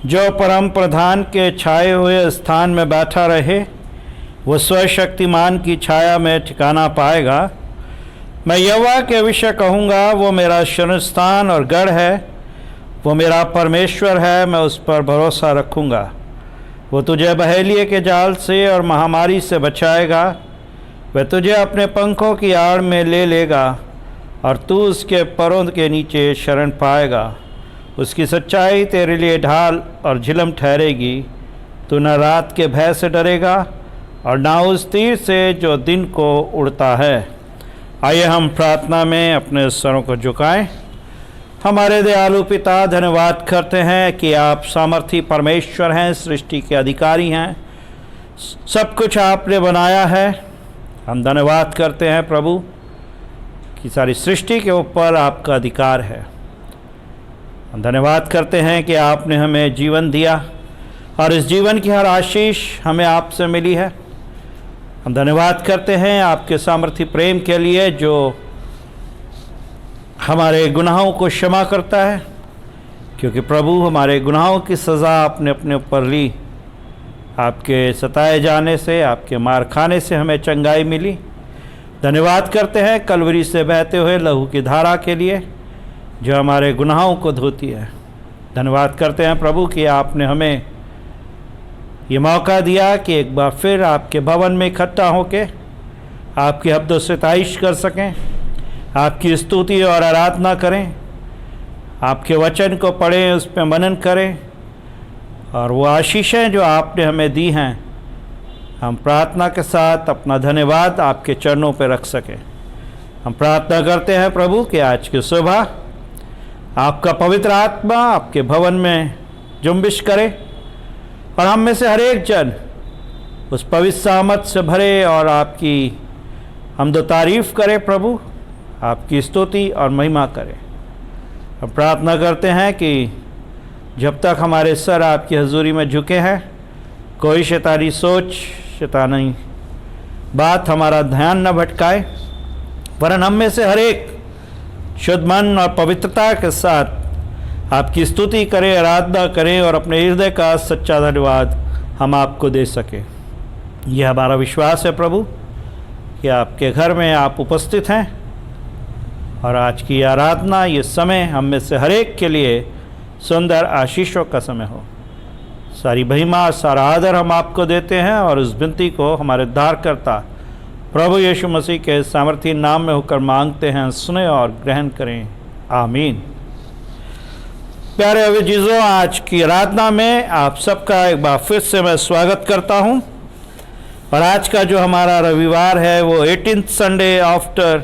जो परम प्रधान के छाए हुए स्थान में बैठा रहे वो स्वशक्तिमान की छाया में ठिकाना पाएगा। मैं यहोवा के विषय कहूँगा, वो मेरा शरण स्थान और गढ़ है, वो मेरा परमेश्वर है, मैं उस पर भरोसा रखूँगा। वो तुझे बहेलिए के जाल से और महामारी से बचाएगा। वह तुझे अपने पंखों की आड़ में ले लेगा और तू उसके परों के नीचे शरण पाएगा। उसकी सच्चाई तेरे लिए ढाल और झिलम ठहरेगी। तू न रात के भय से डरेगा और ना उस तीर से जो दिन को उड़ता है। आइए हम प्रार्थना में अपने स्वरों को झुकाएं। हमारे दयालु पिता, धन्यवाद करते हैं कि आप सामर्थी परमेश्वर हैं, सृष्टि के अधिकारी हैं, सब कुछ आपने बनाया है। हम धन्यवाद करते हैं प्रभु कि सारी सृष्टि के ऊपर आपका अधिकार है। हम धन्यवाद करते हैं कि आपने हमें जीवन दिया और इस जीवन की हर आशीष हमें आपसे मिली है। हम धन्यवाद करते हैं आपके सामर्थी प्रेम के लिए जो हमारे गुनाहों को क्षमा करता है, क्योंकि प्रभु हमारे गुनाहों की सज़ा आपने अपने ऊपर ली। आपके सताए जाने से, आपके मार खाने से हमें चंगाई मिली। धन्यवाद करते हैं कलवरी से बहते हुए लहू की धारा के लिए जो हमारे गुनाहों को धोती है। धन्यवाद करते हैं प्रभु कि आपने हमें ये मौका दिया कि एक बार फिर आपके भवन में इकट्ठा होके आपकी हब्दो सिताइश कर सकें, आपकी स्तुति और आराधना करें, आपके वचन को पढ़ें, उस पर मनन करें और वो आशीषें जो आपने हमें दी हैं हम प्रार्थना के साथ अपना धन्यवाद आपके चरणों पर रख सकें। हम प्रार्थना करते हैं प्रभु कि आज की सुबह आपका पवित्र आत्मा आपके भवन में जुम्बिश करे और हम में से हर एक जन उस पवित्र सामत से भरे और आपकी हम्द तारीफ़ करे प्रभु, आपकी स्तुति और महिमा करे। हम प्रार्थना करते हैं कि जब तक हमारे सर आपकी हजूरी में झुके हैं कोई शैतानी सोच, शैतानी बात हमारा ध्यान न भटकाए, वरन हम में से हर एक शुद्ध मन और पवित्रता के साथ आपकी स्तुति करें, आराधना करें और अपने हृदय का सच्चा धन्यवाद हम आपको दे सकें। यह हमारा विश्वास है प्रभु कि आपके घर में आप उपस्थित हैं और आज की आराधना, ये समय हम में से हर एक के लिए सुंदर आशीषों का समय हो। सारी महिमा, सारा आदर हम आपको देते हैं और उस विनती को हमारे उद्धारकर्ता प्रभु यीशु मसीह के सामर्थी नाम में होकर मांगते हैं। सुने और ग्रहण करें, आमीन। प्यारे अजीजों, आज की आराधना में आप सबका एक बार फिर से मैं स्वागत करता हूं और आज का जो हमारा रविवार है वो 18th संडे आफ्टर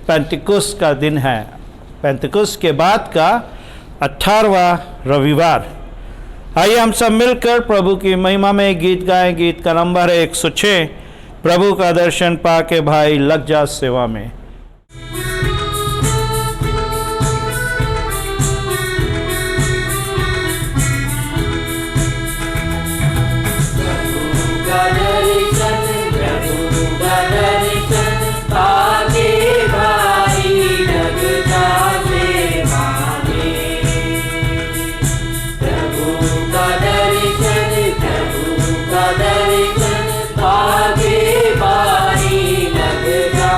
पेंटिकोस्ट का दिन है। पेंटिकोस्ट के बाद का 18वां रविवार। आइए हम सब मिलकर प्रभु की महिमा में गीत गाएं। गीत का नंबर है 106। प्रभु का दर्शन पाके भाई लग जा सेवा में। आगे बारी लग जा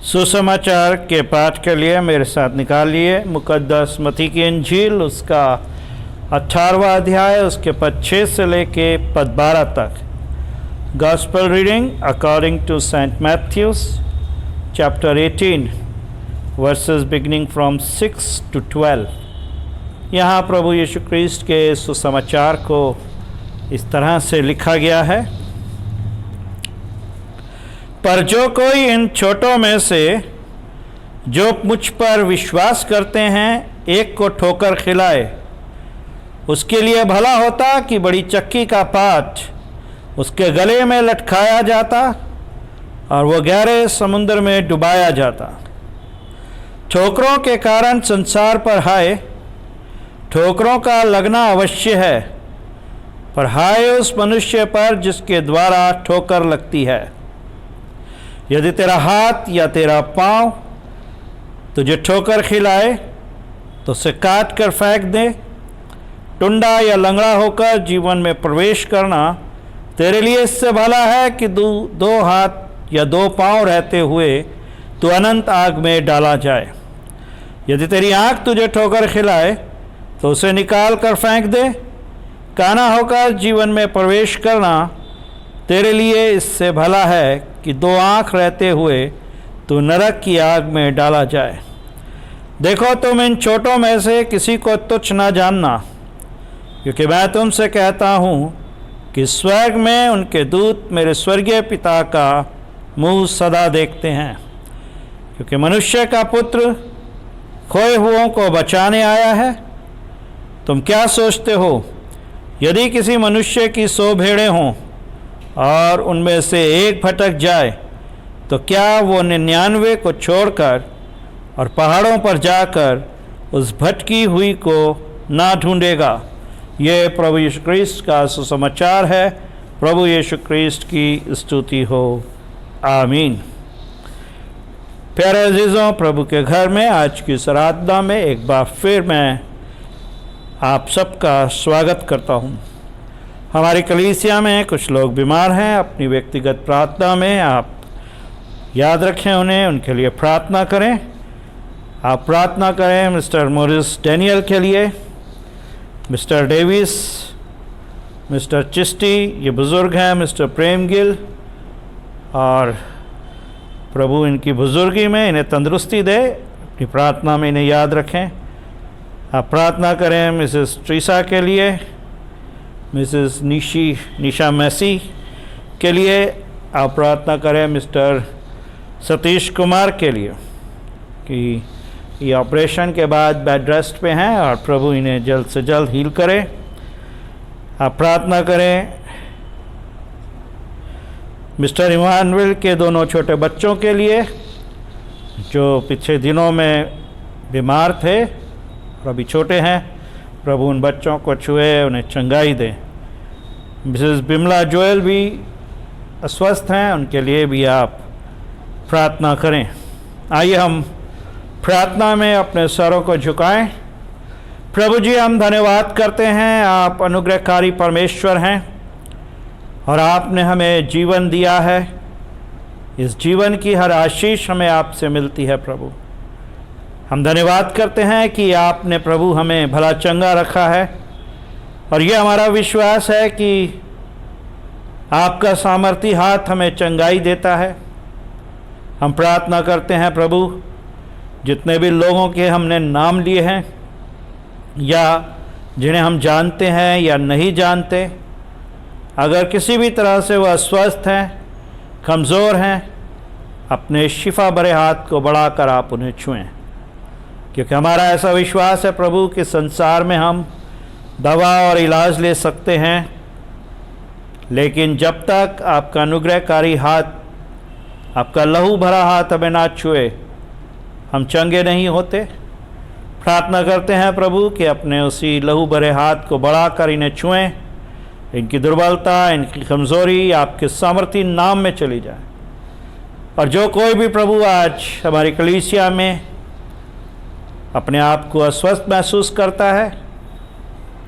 सुसमाचार के पाठ के लिए मेरे साथ निकालिए मुकद्दस मत्ती की इंजील, उसका 18वां अध्याय, उसके पद 6 से लेके पद 12 तक। Gospel reading according to saint Matthew chapter 18 verses beginning from 6 to 12। यहाँ प्रभु यीशु क्रिस्ट के सुसमाचार को इस तरह से लिखा गया है। पर जो कोई इन छोटों में से जो मुझ पर विश्वास करते हैं एक को ठोकर खिलाए, उसके लिए भला होता कि बड़ी चक्की का पाट उसके गले में लटकाया जाता और वह गहरे समुद्र में डुबाया जाता। ठोकरों के कारण संसार पर हाय, ठोकरों का लगना अवश्य है, पर हाय उस मनुष्य पर जिसके द्वारा ठोकर लगती है। यदि तेरा हाथ या तेरा पाँव तुझे ठोकर खिलाए तो उसे काट कर फेंक दे। टुंडा या लंगड़ा होकर जीवन में प्रवेश करना तेरे लिए इससे भला है कि दो हाथ या 2 पाँव रहते हुए तू अनंत आग में डाला जाए। यदि तेरी आँख तुझे ठोकर खिलाए तो उसे निकाल कर फेंक दे। काना होकर जीवन में प्रवेश करना तेरे लिए इससे भला है कि 2 आँख रहते हुए तू नरक की आग में डाला जाए। देखो, तुम इन छोटों में से किसी को तुच्छ न जानना, क्योंकि मैं तुमसे कहता हूँ कि स्वर्ग में उनके दूत मेरे स्वर्गीय पिता का मुँह सदा देखते हैं। क्योंकि मनुष्य का पुत्र खोए हुओं को बचाने आया है। तुम क्या सोचते हो, यदि किसी मनुष्य की 100 भेड़ें हों और उनमें से एक भटक जाए तो क्या वो 99 को छोड़कर और पहाड़ों पर जाकर उस भटकी हुई को ना ढूंढेगा। ये प्रभु यीशु क्रिस्ट का सुसमाचार है। प्रभु यीशु क्रिस्ट की स्तुति हो, आमीन। प्यारे अजीज़ों, प्रभु के घर में आज की इस आराधना में एक बार फिर मैं आप सबका स्वागत करता हूँ। हमारी कलीसिया में कुछ लोग बीमार हैं। अपनी व्यक्तिगत प्रार्थना में आप याद रखें उन्हें, उनके लिए प्रार्थना करें। आप प्रार्थना करें मिस्टर मॉरिस डैनियल के लिए, मिस्टर डेविस, मिस्टर चिस्टी, ये बुज़ुर्ग हैं, मिस्टर प्रेम गिल, और प्रभु इनकी बुज़ुर्गी में इन्हें तंदुरुस्ती दे। अपनी प्रार्थना में इन्हें याद रखें। आप प्रार्थना करें मिसेस ट्रीसा के लिए, मिसेस निशा मैसी के लिए। आप प्रार्थना करें मिस्टर सतीश कुमार के लिए कि ये ऑपरेशन के बाद बेड रेस्ट पे हैं और प्रभु इन्हें जल्द से जल्द हील करे। आप प्रार्थना करें मिस्टर इमानुएल के दोनों छोटे बच्चों के लिए जो पिछले दिनों में बीमार थे और अभी छोटे हैं। प्रभु उन बच्चों को छुए, उन्हें चंगाई दे। मिसेस बिमला जोयल भी अस्वस्थ हैं, उनके लिए भी आप प्रार्थना करें। आइए हम प्रार्थना में अपने सरों को झुकाएं। प्रभु जी, हम धन्यवाद करते हैं, आप अनुग्रहकारी परमेश्वर हैं और आपने हमें जीवन दिया है। इस जीवन की हर आशीष हमें आपसे मिलती है। प्रभु, हम धन्यवाद करते हैं कि आपने प्रभु हमें भला चंगा रखा है और ये हमारा विश्वास है कि आपका सामर्थी हाथ हमें चंगाई देता है। हम प्रार्थना करते हैं प्रभु, जितने भी लोगों के हमने नाम लिए हैं या जिन्हें हम जानते हैं या नहीं जानते, अगर किसी भी तरह से वह अस्वस्थ हैं, कमज़ोर हैं, अपने शिफा भरे हाथ को बढ़ाकर आप उन्हें छुएं। क्योंकि हमारा ऐसा विश्वास है प्रभु कि संसार में हम दवा और इलाज ले सकते हैं, लेकिन जब तक आपका अनुग्रहकारी हाथ, आपका लहू भरा हाथ हमें ना छुए, हम चंगे नहीं होते। प्रार्थना करते हैं प्रभु कि अपने उसी लहू भरे हाथ को बढ़ाकर इन्हें छुएं। इनकी दुर्बलता, इनकी कमज़ोरी आपके सामर्थी नाम में चली जाए। और जो कोई भी प्रभु आज हमारी कलीसिया में अपने आप को अस्वस्थ महसूस करता है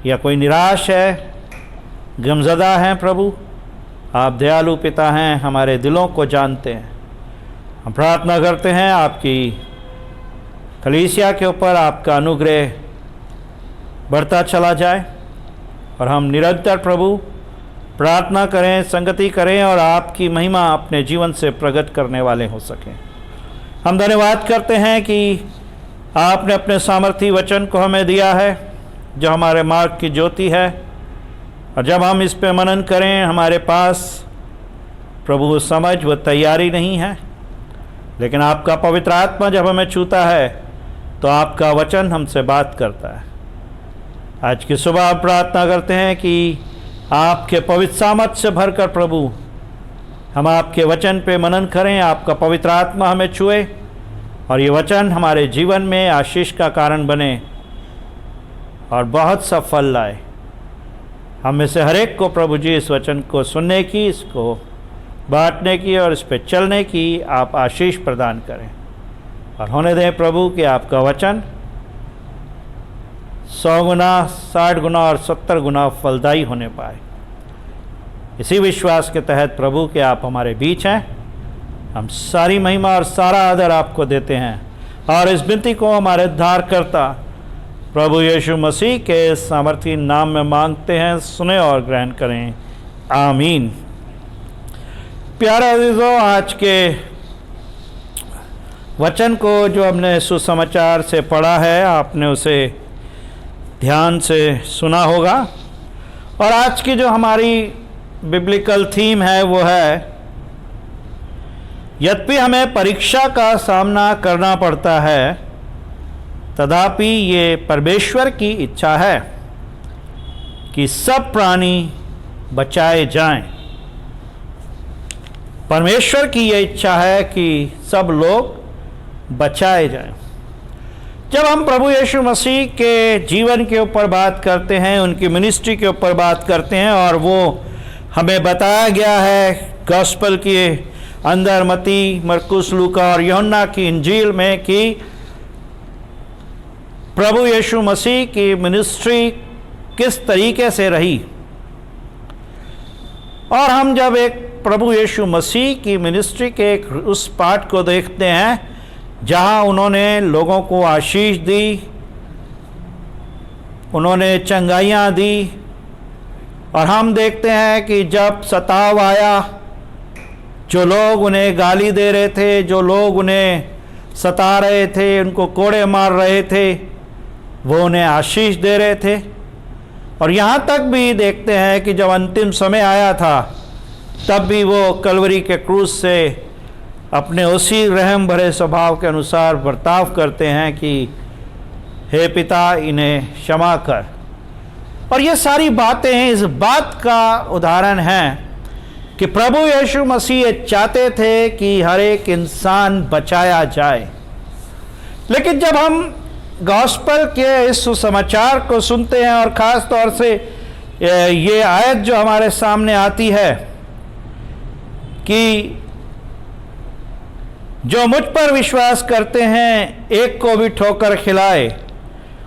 या कोई निराश है, गमज़दा हैं, प्रभु आप दयालु पिता हैं, हमारे दिलों को जानते हैं हम प्रार्थना करते हैं आपकी कलीसिया के ऊपर आपका अनुग्रह बढ़ता चला जाए और हम निरंतर प्रभु प्रार्थना करें, संगति करें और आपकी महिमा अपने जीवन से प्रकट करने वाले हो सकें। हम धन्यवाद करते हैं कि आपने अपने सामर्थी वचन को हमें दिया है जो हमारे मार्ग की ज्योति है, और जब हम इस पे मनन करें हमारे पास प्रभु वो समझ, वो तैयारी नहीं है, लेकिन आपका पवित्र आत्मा जब हमें छूता है तो आपका वचन हमसे बात करता है। आज की सुबह आप प्रार्थना करते हैं कि आपके पवित्र सामर्थ से भरकर प्रभु हम आपके वचन पे मनन करें, आपका पवित्र आत्मा हमें छुए और ये वचन हमारे जीवन में आशीष का कारण बने और बहुत सा फल लाए। हम में से हर एक को प्रभु जी इस वचन को सुनने की, इसको बांटने की और इस पे चलने की आप आशीष प्रदान करें और होने दें प्रभु कि आपका वचन 100 गुना, 60 गुना और 70 गुना फलदायी होने पाए। इसी विश्वास के तहत प्रभु कि आप हमारे बीच हैं, हम सारी महिमा और सारा आदर आपको देते हैं और इस विनती को हमारे उद्धारकर्ता प्रभु यीशु मसीह के सामर्थी नाम में मांगते हैं। सुने और ग्रहण करें, आमीन। प्यारे अजीजों, आज के वचन को जो हमने सुसमाचार से पढ़ा है आपने उसे ध्यान से सुना होगा, और आज की जो हमारी बिब्लिकल थीम है वो है यद्यपि हमें परीक्षा का सामना करना पड़ता है तथापि ये परमेश्वर की इच्छा है कि सब प्राणी बचाए जाएं। परमेश्वर की ये इच्छा है कि सब लोग बचाए जाएं। जब हम प्रभु यीशु मसीह के जीवन के ऊपर बात करते हैं, उनकी मिनिस्ट्री के ऊपर बात करते हैं, और वो हमें बताया गया है गॉस्पेल के अंदर मत्ती, मरकुस, लूका और यूहन्ना की इंजील में कि प्रभु यीशु मसीह की मिनिस्ट्री किस तरीके से रही। और हम जब एक प्रभु यीशु मसीह की मिनिस्ट्री के एक उस पार्ट को देखते हैं जहां उन्होंने लोगों को आशीष दी, उन्होंने चंगाइयाँ दी, और हम देखते हैं कि जब सताव आया, जो लोग उन्हें गाली दे रहे थे, जो लोग उन्हें सता रहे थे, उनको कोड़े मार रहे थे, वो उन्हें आशीष दे रहे थे। और यहाँ तक भी देखते हैं कि जब अंतिम समय आया था तब भी वो कलवरी के क्रूस से अपने उसी रहम भरे स्वभाव के अनुसार बर्ताव करते हैं कि हे पिता इन्हें क्षमा कर। और ये सारी बातें इस बात का उदाहरण हैं कि प्रभु यीशु मसीह चाहते थे कि हर एक इंसान बचाया जाए। लेकिन जब हम गॉस्पेल के इस सुसमाचार को सुनते हैं और ख़ास तौर से ये आयत जो हमारे सामने आती है कि जो मुझ पर विश्वास करते हैं एक को भी ठोकर खिलाए,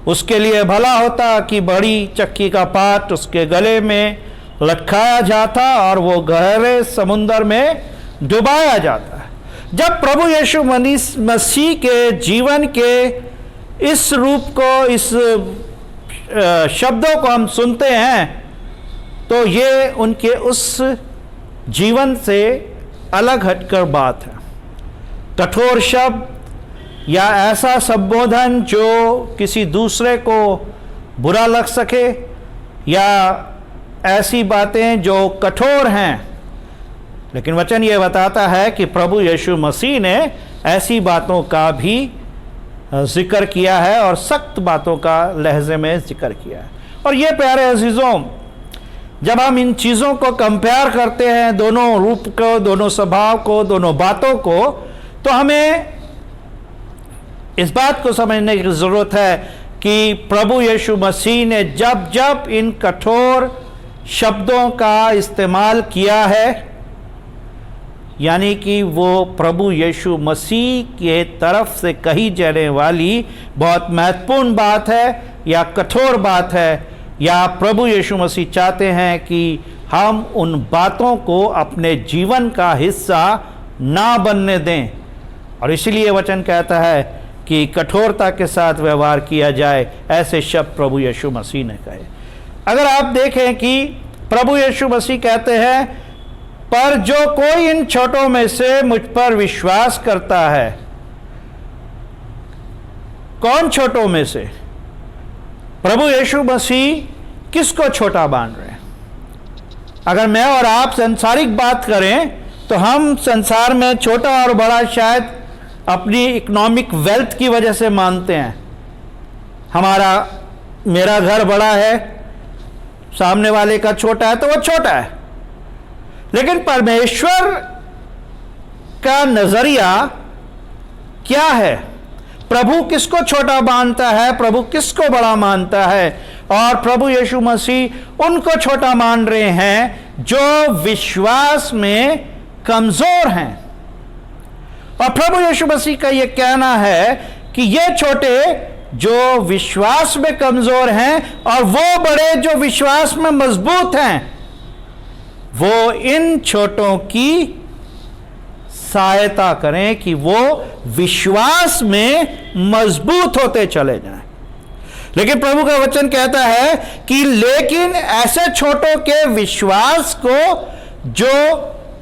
उसके लिए भला होता कि बड़ी चक्की का पाट उसके गले में लटकाया जाता और वो गहरे समुद्र में डुबाया जाता। जब प्रभु यीशु मसीह के जीवन के इस रूप को, इस शब्दों को हम सुनते हैं तो ये उनके उस जीवन से अलग हटकर बात है। कठोर शब्द या ऐसा संबोधन जो किसी दूसरे को बुरा लग सके, या ऐसी बातें जो कठोर हैं, लेकिन वचन ये बताता है कि प्रभु यीशु मसीह ने ऐसी बातों का भी जिक्र किया है और सख्त बातों का लहजे में जिक्र किया है। और ये प्यारे अजीज़ों, जब हम इन चीज़ों को कंपेयर करते हैं, दोनों रूप को, दोनों स्वभाव को, दोनों बातों को, तो हमें इस बात को समझने की ज़रूरत है कि प्रभु यीशु मसीह ने जब जब इन कठोर शब्दों का इस्तेमाल किया है, यानी कि वो प्रभु यीशु मसीह के तरफ से कही जाने वाली बहुत महत्वपूर्ण बात है या कठोर बात है, या प्रभु यीशु मसीह चाहते हैं कि हम उन बातों को अपने जीवन का हिस्सा ना बनने दें, और इसीलिए वचन कहता है कि कठोरता के साथ व्यवहार किया जाए, ऐसे शब्द प्रभु यीशु मसीह ने कहे। अगर आप देखें कि प्रभु यीशु मसीह कहते हैं, पर जो कोई इन छोटों में से मुझ पर विश्वास करता है। कौन छोटों में से? प्रभु यीशु मसीह किसको छोटा मान रहे हैं? अगर मैं और आप सांसारिक बात करें तो हम संसार में छोटा और बड़ा शायद अपनी इकोनॉमिक वेल्थ की वजह से मानते हैं। मेरा घर बड़ा है, सामने वाले का छोटा है तो वो छोटा है। लेकिन परमेश्वर का नजरिया क्या है? प्रभु किसको छोटा मानता है, प्रभु किसको बड़ा मानता है? और प्रभु यीशु मसीह उनको छोटा मान रहे हैं जो विश्वास में कमजोर हैं। और प्रभु यीशु मसीह का यह कहना है कि ये छोटे जो विश्वास में कमजोर हैं और वो बड़े जो विश्वास में मजबूत हैं, वो इन छोटों की सहायता करें कि वो विश्वास में मजबूत होते चले जाएं। लेकिन प्रभु का वचन कहता है कि लेकिन ऐसे छोटों के विश्वास को जो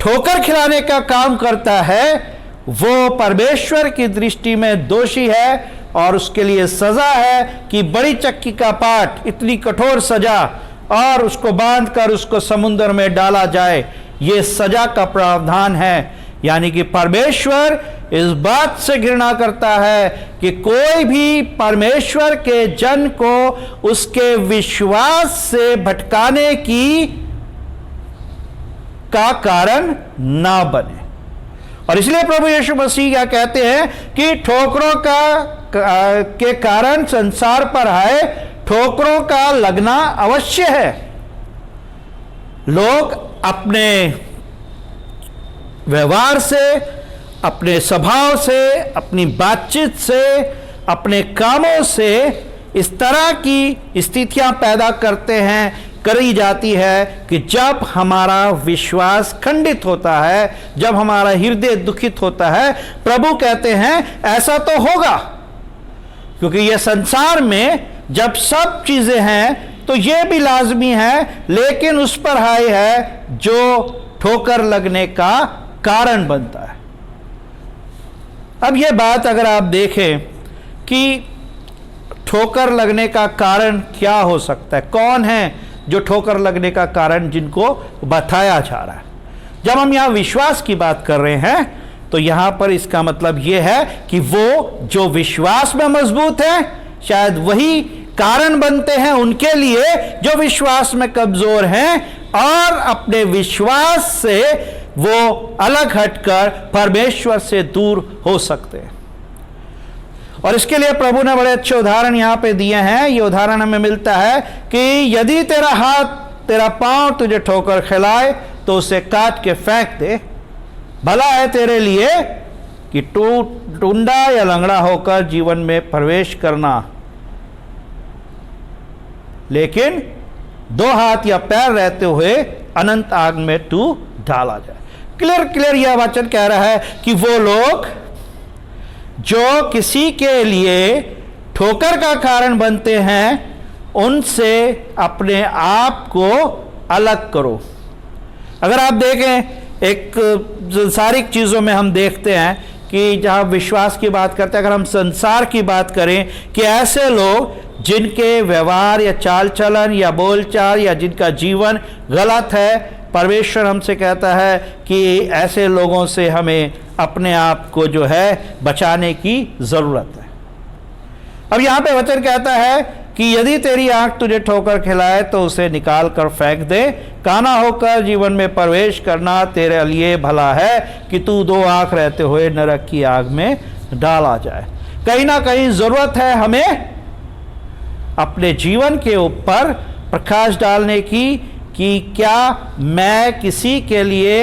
ठोकर खिलाने का काम करता है, वो परमेश्वर की दृष्टि में दोषी है और उसके लिए सजा है कि बड़ी चक्की का पाट, इतनी कठोर सजा, और उसको बांधकर उसको समुद्र में डाला जाए। ये सजा का प्रावधान है। यानी कि परमेश्वर इस बात से घृणा करता है कि कोई भी परमेश्वर के जन को उसके विश्वास से भटकाने का कारण ना बने। और इसलिए प्रभु यीशु मसीह क्या कहते हैं कि ठोकरों के कारण संसार पर आए, ठोकरों का लगना अवश्य है। लोग अपने व्यवहार से, अपने स्वभाव से, अपनी बातचीत से, अपने कामों से इस तरह की स्थितियां पैदा करते हैं, करी जाती है कि जब हमारा विश्वास खंडित होता है, जब हमारा हृदय दुखित होता है, प्रभु कहते हैं ऐसा तो होगा, क्योंकि यह संसार में जब सब चीजें हैं तो यह भी लाजमी है, लेकिन उस पर हाय है जो ठोकर लगने का कारण बनता है। अब यह बात अगर आप देखें कि ठोकर लगने का कारण क्या हो सकता है, कौन है जो ठोकर लगने का कारण जिनको बताया जा रहा है। जब हम यहाँ विश्वास की बात कर रहे हैं तो यहाँ पर इसका मतलब यह है कि वो जो विश्वास में मजबूत है, शायद वही कारण बनते हैं उनके लिए जो विश्वास में कमजोर हैं और अपने विश्वास से वो अलग हटकर परमेश्वर से दूर हो सकते हैं। और इसके लिए प्रभु ने बड़े अच्छे उदाहरण यहाँ पे दिए हैं। ये उदाहरण हमें मिलता है कि यदि तेरा हाथ, तेरा पांव तुझे ठोकर खिलाए तो उसे काट के फेंक दे। भला है तेरे लिए कि टूंडा या लंगड़ा होकर जीवन में प्रवेश करना, लेकिन दो हाथ या पैर रहते हुए अनंत आग में तू डाला जाए। क्लियर यह वचन कह रहा है कि वो लोग जो किसी के लिए ठोकर का कारण बनते हैं, उनसे अपने आप को अलग करो। अगर आप देखें एक संसारिक चीज़ों में हम देखते हैं कि जहाँ विश्वास की बात करते हैं, अगर हम संसार की बात करें कि ऐसे लोग जिनके व्यवहार या चाल चलन या बोलचाल या जिनका जीवन गलत है, परमेश्वर हमसे कहता है कि ऐसे लोगों से हमें अपने आप को जो है बचाने की ज़रूरत है। अब यहाँ पे वचन कहता है कि यदि तेरी आंख तुझे ठोकर खिलाए तो उसे निकाल कर फेंक दे। काना होकर जीवन में प्रवेश करना तेरे लिए भला है कि तू दो आंख रहते हुए नरक की आग में डाला जाए। कहीं ना कहीं ज़रूरत है हमें अपने जीवन के ऊपर प्रकाश डालने की कि क्या मैं किसी के लिए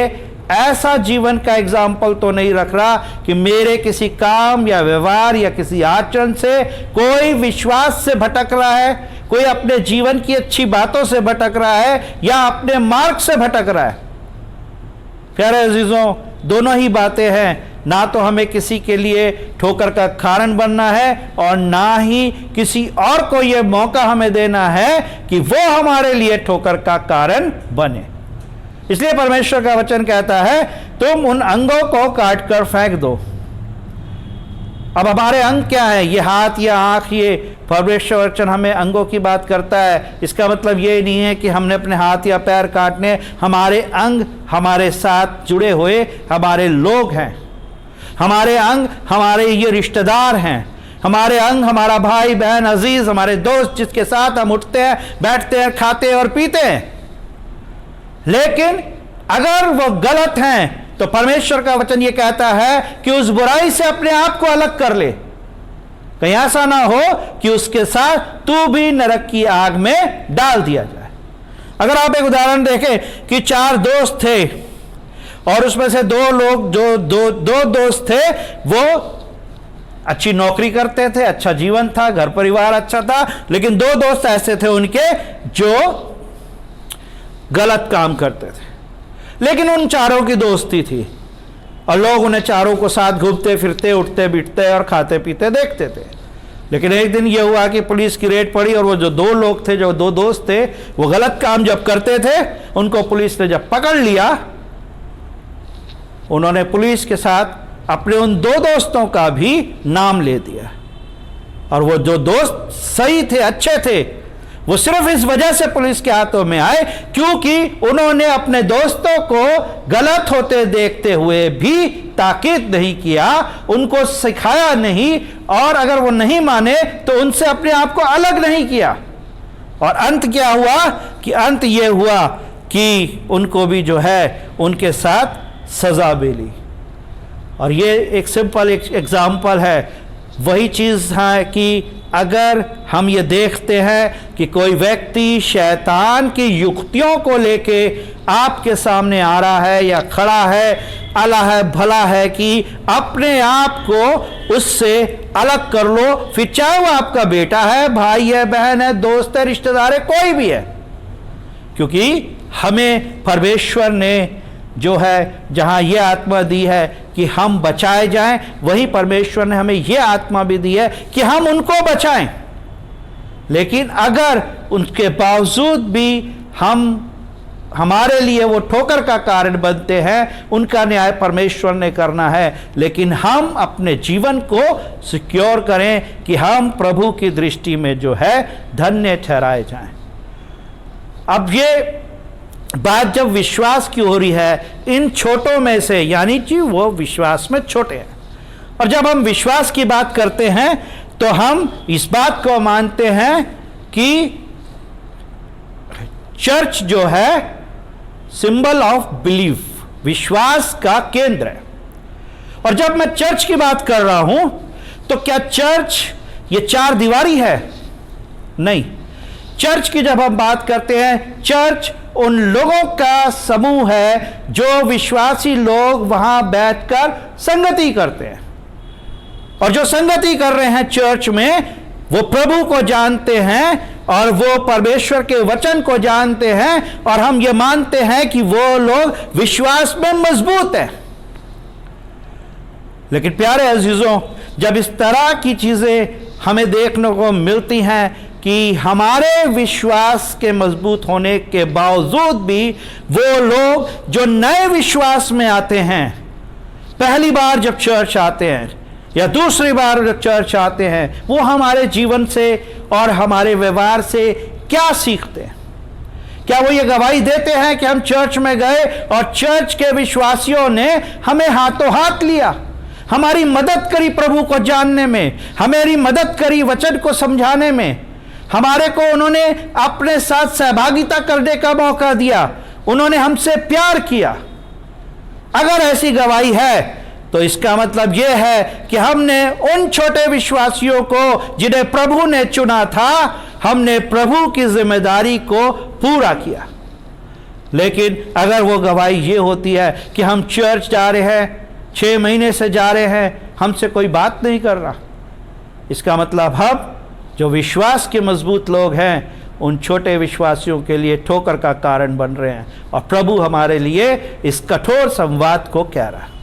ऐसा जीवन का एग्जाम्पल तो नहीं रख रहा कि मेरे किसी काम या व्यवहार या किसी आचरण से कोई विश्वास से भटक रहा है, कोई अपने जीवन की अच्छी बातों से भटक रहा है या अपने मार्ग से भटक रहा है। प्यारे अजीजों, दोनों ही बातें हैं। ना तो हमें किसी के लिए ठोकर का कारण बनना है और ना ही किसी और को यह मौका हमें देना है कि वो हमारे लिए ठोकर का कारण बने। इसलिए परमेश्वर का वचन कहता है तुम उन अंगों को काट कर फेंक दो। अब हमारे अंग क्या है? ये हाथ या आंख, ये परमेश्वर वचन हमें अंगों की बात करता है। इसका मतलब ये नहीं है कि हमने अपने हाथ या पैर काटने। हमारे अंग हमारे साथ जुड़े हुए हमारे लोग हैं। हमारे अंग हमारे ये रिश्तेदार हैं। हमारे अंग हमारा भाई बहन अजीज, हमारे दोस्त, जिसके साथ हम उठते हैं, बैठते हैं, खाते और पीते हैं। लेकिन अगर वो गलत हैं तो परमेश्वर का वचन ये कहता है कि उस बुराई से अपने आप को अलग कर ले, कहीं ऐसा ना हो कि उसके साथ तू भी नरक की आग में डाल दिया जाए। अगर आप एक उदाहरण देखें कि 4 दोस्त थे और उसमें से 2 लोग जो दो दोस्त थे वो अच्छी नौकरी करते थे, अच्छा जीवन था, घर परिवार अच्छा था, लेकिन 2 दोस्त ऐसे थे उनके जो गलत काम करते थे। लेकिन उन चारों की दोस्ती थी और लोग उन्हें चारों को साथ घूमते फिरते, उठते बिठते और खाते पीते देखते थे। लेकिन एक दिन यह हुआ कि पुलिस की रेड पड़ी और वो जो 2 लोग थे, जो 2 दोस्त थे, वो गलत काम जब करते थे, उनको पुलिस ने जब पकड़ लिया, उन्होंने पुलिस के साथ अपने उन 2 दोस्तों का भी नाम ले दिया। और वो जो दोस्त सही थे, अच्छे थे, वो सिर्फ इस वजह से पुलिस के हाथों में आए क्योंकि उन्होंने अपने दोस्तों को गलत होते देखते हुए भी ताकीद नहीं किया, उनको सिखाया नहीं, और अगर वो नहीं माने तो उनसे अपने आप को अलग नहीं किया। और अंत क्या हुआ कि अंत ये हुआ कि उनको भी जो है उनके साथ सजा मिली। और ये एक सिंपल एग्जाम्पल है। वही चीज़ है कि अगर हम ये देखते हैं कि कोई व्यक्ति शैतान की युक्तियों को लेके आपके सामने आ रहा है या खड़ा है, अला है भला है कि अपने आप को उससे अलग कर लो, फिर चाहे वो आपका बेटा है, भाई है, बहन है, दोस्त है, रिश्तेदार है, कोई भी है। क्योंकि हमें परमेश्वर ने जो है जहाँ ये आत्मा दी है कि हम बचाए जाएं, वहीं परमेश्वर ने हमें ये आत्मा भी दी है कि हम उनको बचाएं। लेकिन अगर उनके बावजूद भी हमारे लिए वो ठोकर का कारण बनते हैं, उनका न्याय परमेश्वर ने करना है। लेकिन हम अपने जीवन को सिक्योर करें कि हम प्रभु की दृष्टि में जो है धन्य ठहराए जाएं। अब ये बात जब विश्वास की हो रही है, इन छोटों में से, यानी कि वो विश्वास में छोटे हैं, और जब हम विश्वास की बात करते हैं तो हम इस बात को मानते हैं कि चर्च जो है सिंबल ऑफ बिलीफ, विश्वास का केंद्र है। और जब मैं चर्च की बात कर रहा हूं तो क्या चर्च ये 4 दीवारी है? नहीं। चर्च की जब हम बात करते हैं, चर्च उन लोगों का समूह है जो विश्वासी लोग वहां बैठकर संगति करते हैं। और जो संगति कर रहे हैं चर्च में, वो प्रभु को जानते हैं और वो परमेश्वर के वचन को जानते हैं, और हम ये मानते हैं कि वो लोग विश्वास में मजबूत हैं। लेकिन प्यारे अजीजों, जब इस तरह की चीजें हमें देखने को मिलती हैं कि हमारे विश्वास के मजबूत होने के बावजूद भी वो लोग जो नए विश्वास में आते हैं, पहली बार जब चर्च आते हैं या दूसरी बार जब चर्च आते हैं, वो हमारे जीवन से और हमारे व्यवहार से क्या सीखते हैं? क्या वो ये गवाही देते हैं कि हम चर्च में गए और चर्च के विश्वासियों ने हमें हाथों हाथ लिया, हमारी मदद करी प्रभु को जानने में, हमारी मदद करी वचन को समझाने में, हमारे को उन्होंने अपने साथ सहभागिता करने का मौका दिया, उन्होंने हमसे प्यार किया? अगर ऐसी गवाही है तो इसका मतलब यह है कि हमने उन छोटे विश्वासियों को जिन्हें प्रभु ने चुना था, हमने प्रभु की जिम्मेदारी को पूरा किया। लेकिन अगर वो गवाही ये होती है कि हम चर्च जा रहे हैं, 6 महीने से जा रहे हैं, हमसे कोई बात नहीं कर रहा, इसका मतलब हम जो विश्वास के मजबूत लोग हैं उन छोटे विश्वासियों के लिए ठोकर का कारण बन रहे हैं। और प्रभु हमारे लिए इस कठोर संवाद को कह रहा है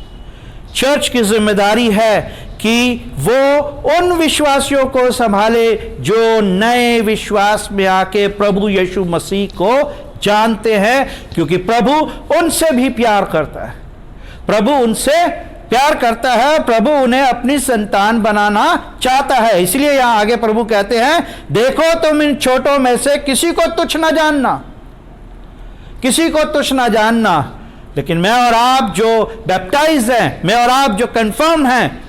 चर्च की जिम्मेदारी है कि वो उन विश्वासियों को संभाले जो नए विश्वास में आके प्रभु यीशु मसीह को जानते हैं, क्योंकि प्रभु उनसे भी प्यार करता है। प्रभु उनसे प्यार करता है, प्रभु उन्हें अपनी संतान बनाना चाहता है। इसलिए यहां आगे प्रभु कहते हैं, देखो तुम इन छोटों में से किसी को तुच्छ ना जानना, किसी को तुच्छ ना जानना। लेकिन मैं और आप जो बैप्टाइज हैं, मैं और आप जो कंफर्म हैं,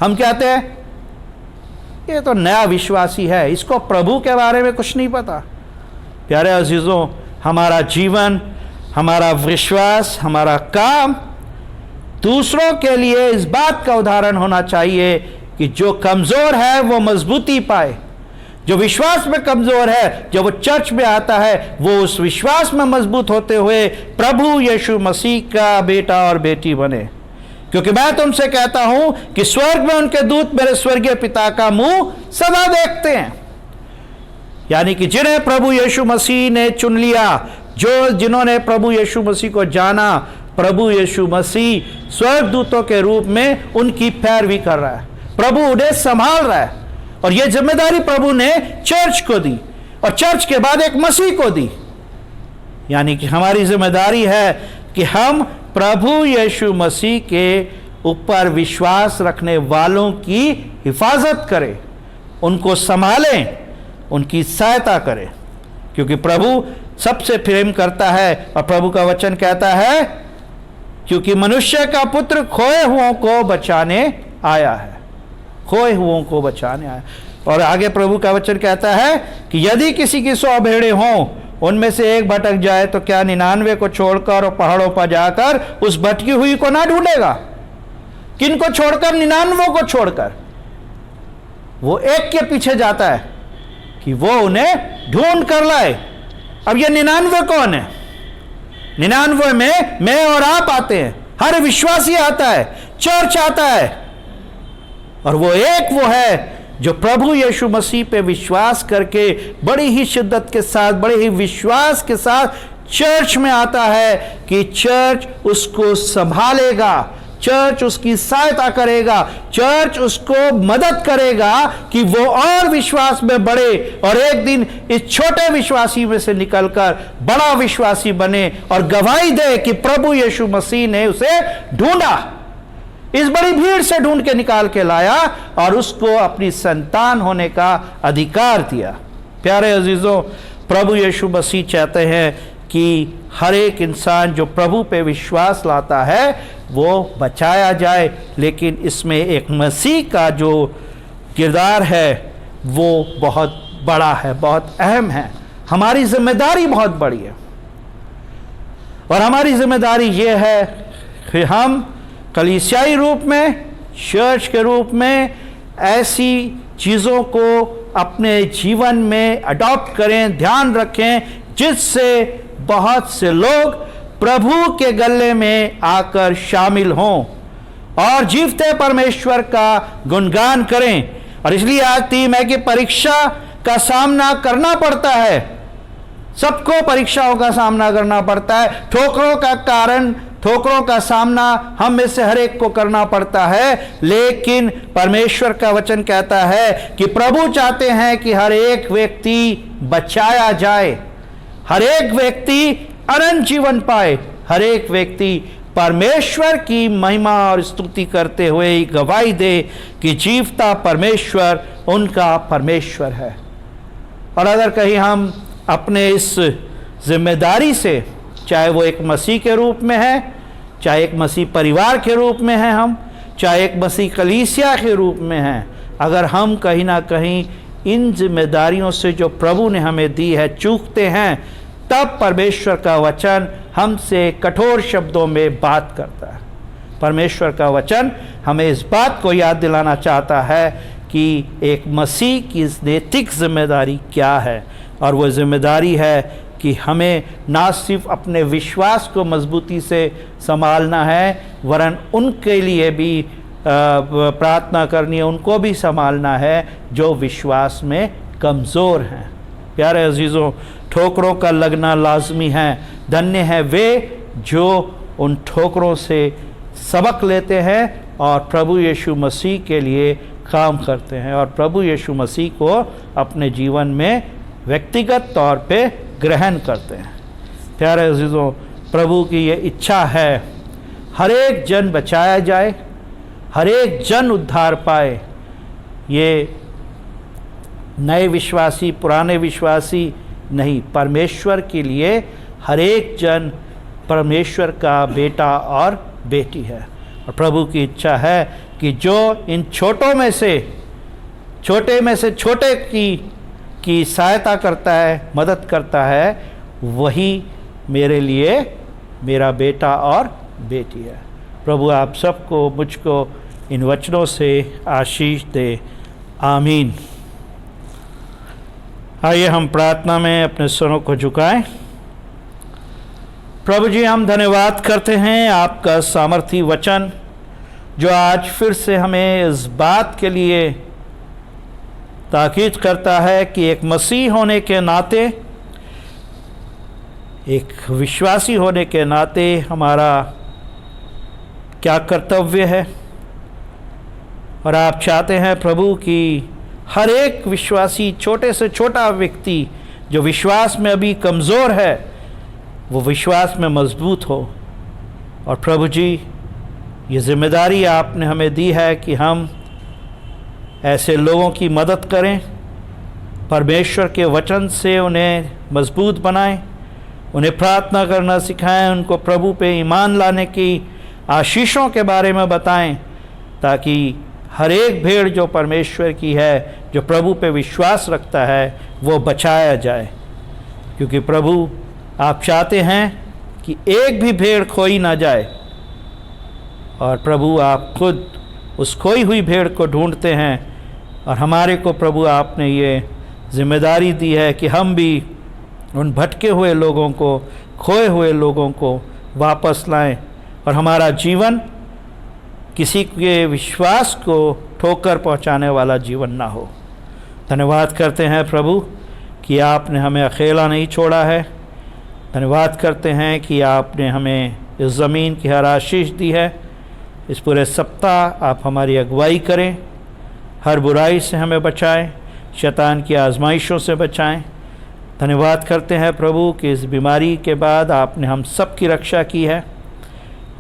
हम कहते हैं ये तो नया विश्वासी है, इसको प्रभु के बारे में कुछ नहीं पता। प्यारे अजीजों, हमारा जीवन, हमारा विश्वास, हमारा काम दूसरों के लिए इस बात का उदाहरण होना चाहिए कि जो कमज़ोर है वो मजबूती पाए, जो विश्वास में कमज़ोर है, जब वो चर्च में आता है, वो उस विश्वास में मजबूत होते हुए प्रभु यीशु मसीह का बेटा और बेटी बने। क्योंकि मैं तुमसे कहता हूं कि स्वर्ग में उनके दूत मेरे स्वर्गीय पिता का मुंह सदा देखते हैं। यानी कि जिन्हें प्रभु यीशु मसीह ने चुन लिया, जिन्होंने प्रभु यीशु मसीह को जाना, प्रभु यीशु मसीह स्वर्गदूतों के रूप में उनकी पैरवी कर रहा है। प्रभु उन्हें संभाल रहा है और यह जिम्मेदारी प्रभु ने चर्च को दी और चर्च के बाद एक मसीह को दी। यानी कि हमारी जिम्मेदारी है कि हम प्रभु यीशु मसीह के ऊपर विश्वास रखने वालों की हिफाजत करें, उनको संभालें, उनकी सहायता करें, क्योंकि प्रभु सबसे प्रेम करता है। और प्रभु का वचन कहता है, क्योंकि मनुष्य का पुत्र खोए हुओं को बचाने आया है, खोए हुओं को बचाने आया। और आगे प्रभु का वचन कहता है कि यदि किसी की 100 भेड़ें हों, उनमें से एक भटक जाए तो क्या 99 को छोड़कर और पहाड़ों पर जाकर उस भटकी हुई को ना ढूंढेगा? किन को छोड़कर? 99 को छोड़कर वो एक के पीछे जाता है कि वो उन्हें ढूंढ कर लाए। अब ये 99 कौन है? 99 में मैं और आप आते हैं, हर विश्वासी आता है, चर्च आता है, और वो एक वो है जो प्रभु यीशु मसीह पे विश्वास करके बड़ी ही शिद्दत के साथ, बड़े ही विश्वास के साथ चर्च में आता है कि चर्च उसको संभालेगा, चर्च उसकी सहायता करेगा, चर्च उसको मदद करेगा कि वो और विश्वास में बढ़े और एक दिन इस छोटे विश्वासी में से निकलकर बड़ा विश्वासी बने और गवाही दे कि प्रभु यीशु मसीह ने उसे ढूंढा, इस बड़ी भीड़ से ढूंढ के निकाल के लाया और उसको अपनी संतान होने का अधिकार दिया। प्यारे अजीजों, प्रभु यीशु मसीह चाहते हैं कि हर एक इंसान जो प्रभु पे विश्वास लाता है वो बचाया जाए, लेकिन इसमें एक मसीह का जो किरदार है वो बहुत बड़ा है, बहुत अहम है। हमारी जिम्मेदारी बहुत बड़ी है और हमारी जिम्मेदारी ये है कि हम कलीसियाई रूप में, चर्च के रूप में ऐसी चीज़ों को अपने जीवन में अडॉप्ट करें, ध्यान रखें, जिससे बहुत से लोग प्रभु के गले में आकर शामिल हों और जीवते परमेश्वर का गुणगान करें। और इसलिए आज थीम है कि परीक्षा का सामना करना पड़ता है, सबको परीक्षाओं का सामना करना पड़ता है, ठोकरों का सामना हम में से हर एक को करना पड़ता है। लेकिन परमेश्वर का वचन कहता है कि प्रभु चाहते हैं कि हर एक व्यक्ति बचाया जाए, हर एक व्यक्ति अनंत जीवन पाए, हर एक व्यक्ति परमेश्वर की महिमा और स्तुति करते हुए गवाही दे कि जीवता परमेश्वर उनका परमेश्वर है। और अगर कहीं हम अपने इस जिम्मेदारी से, चाहे वो एक मसीह के रूप में है, चाहे एक मसीह परिवार के रूप में है, हम चाहे एक मसीह कलीसिया के रूप में हैं, अगर हम कहीं ना कहीं इन जिम्मेदारियों से जो प्रभु ने हमें दी है चूकते हैं, तब परमेश्वर का वचन हमसे कठोर शब्दों में बात करता है। परमेश्वर का वचन हमें इस बात को याद दिलाना चाहता है कि एक मसीह की नैतिक जिम्मेदारी क्या है, और वो जिम्मेदारी है कि हमें ना सिर्फ अपने विश्वास को मजबूती से संभालना है, वरन उनके लिए भी प्रार्थना करनी है, उनको भी संभालना है जो विश्वास में कमज़ोर हैं। प्यारे अजीज़ों, ठोकरों का लगना लाजमी है। धन्य है वे जो उन ठोकरों से सबक लेते हैं और प्रभु यीशु मसीह के लिए काम करते हैं और प्रभु यीशु मसीह को अपने जीवन में व्यक्तिगत तौर पे ग्रहण करते हैं। प्यारे अजीज़ों, प्रभु की ये इच्छा है हर एक जन बचाया जाए, हर एक जन उद्धार पाए। ये नए विश्वासी पुराने विश्वासी नहीं, परमेश्वर के लिए हर एक जन परमेश्वर का बेटा और बेटी है। और प्रभु की इच्छा है कि जो इन छोटे में से छोटे की सहायता करता है, मदद करता है, वही मेरे लिए मेरा बेटा और बेटी है। प्रभु आप सबको, मुझको इन वचनों से आशीष दे। आमीन। आइए हम प्रार्थना में अपने स्वरों को झुकाएं। प्रभु जी, हम धन्यवाद करते हैं आपका सामर्थी वचन जो आज फिर से हमें इस बात के लिए ताकीद करता है कि एक मसीह होने के नाते, एक विश्वासी होने के नाते हमारा क्या कर्तव्य है। और आप चाहते हैं प्रभु कि हर एक विश्वासी, छोटे से छोटा व्यक्ति जो विश्वास में अभी कमज़ोर है, वो विश्वास में मजबूत हो। और प्रभु जी, ये जिम्मेदारी आपने हमें दी है कि हम ऐसे लोगों की मदद करें, परमेश्वर के वचन से उन्हें मजबूत बनाएं, उन्हें प्रार्थना करना सिखाएं, उनको प्रभु पे ईमान लाने की आशीषों के बारे में बताएं, ताकि हर एक भेड़ जो परमेश्वर की है, जो प्रभु पे विश्वास रखता है, वो बचाया जाए। क्योंकि प्रभु आप चाहते हैं कि एक भी भेड़ खोई ना जाए। और प्रभु आप खुद उस खोई हुई भेड़ को ढूंढते हैं। और हमारे को प्रभु आपने ये जिम्मेदारी दी है कि हम भी उन भटके हुए लोगों को, खोए हुए लोगों को वापस लाएं और हमारा जीवन किसी के विश्वास को ठोकर पहुंचाने वाला जीवन ना हो। धन्यवाद करते हैं प्रभु कि आपने हमें अकेला नहीं छोड़ा है। धन्यवाद करते हैं कि आपने हमें इस ज़मीन की हर आशीष दी है। इस पूरे सप्ताह आप हमारी अगुवाई करें, हर बुराई से हमें बचाएं, शैतान की आजमाइशों से बचाएं। धन्यवाद करते हैं प्रभु कि इस बीमारी के बाद आपने हम सब की रक्षा की है।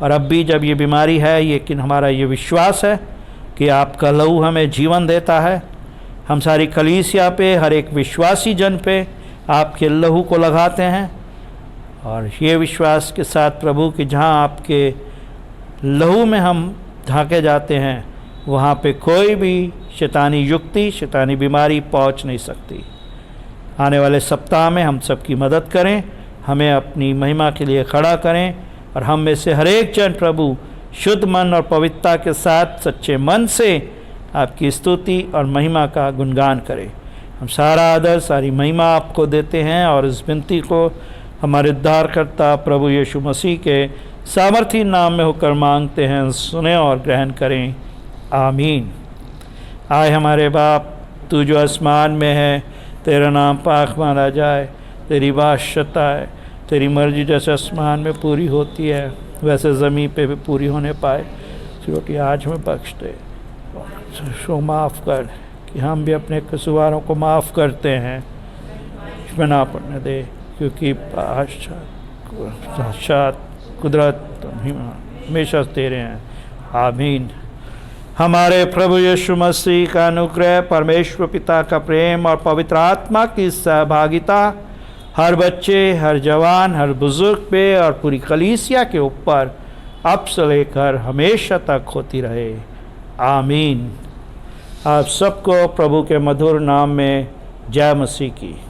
और अब भी जब ये बीमारी है, लेकिन हमारा ये विश्वास है कि आपका लहू हमें जीवन देता है। हम सारी कलीसिया पे, हर एक विश्वासी जन पे आपके लहू को लगाते हैं। और ये विश्वास के साथ प्रभु कि जहाँ आपके लहू में हम ढाके जाते हैं, वहाँ पे कोई भी शैतानी युक्ति, शैतानी बीमारी पहुँच नहीं सकती। आने वाले सप्ताह में हम सब की मदद करें, हमें अपनी महिमा के लिए खड़ा करें। और हम में से हर एक जन प्रभु शुद्ध मन और पवित्रता के साथ सच्चे मन से आपकी स्तुति और महिमा का गुणगान करें। हम सारा आदर, सारी महिमा आपको देते हैं और इस विनती को हमारे उद्धारकर्ता प्रभु यीशु मसीह के सामर्थी नाम में होकर मांगते हैं। सुने और ग्रहण करें। आमीन। आए हमारे बाप, तू जो आसमान में है, तेरा नाम पाक माना जाए, तेरी बादशाहत आए, तेरी मर्जी जैसे आसमान में पूरी होती है वैसे ज़मीन पे भी पूरी होने पाए। रोटी आज हमें बख्श दे, सो माफ़ कर कि हम भी अपने कसूरों को माफ़ करते हैं। इसमें ना पड़ने दे, क्योंकि बादशाह कुदरत हमेशा तेरे हैं। आमीन। हमारे प्रभु यीशु मसीह का अनुग्रह, परमेश्वर पिता का प्रेम और पवित्र आत्मा की सहभागिता हर बच्चे, हर जवान, हर बुजुर्ग पे और पूरी कलीसिया के ऊपर अब से लेकर हमेशा तक होती रहे। आमीन। आप सबको प्रभु के मधुर नाम में जय मसीह की।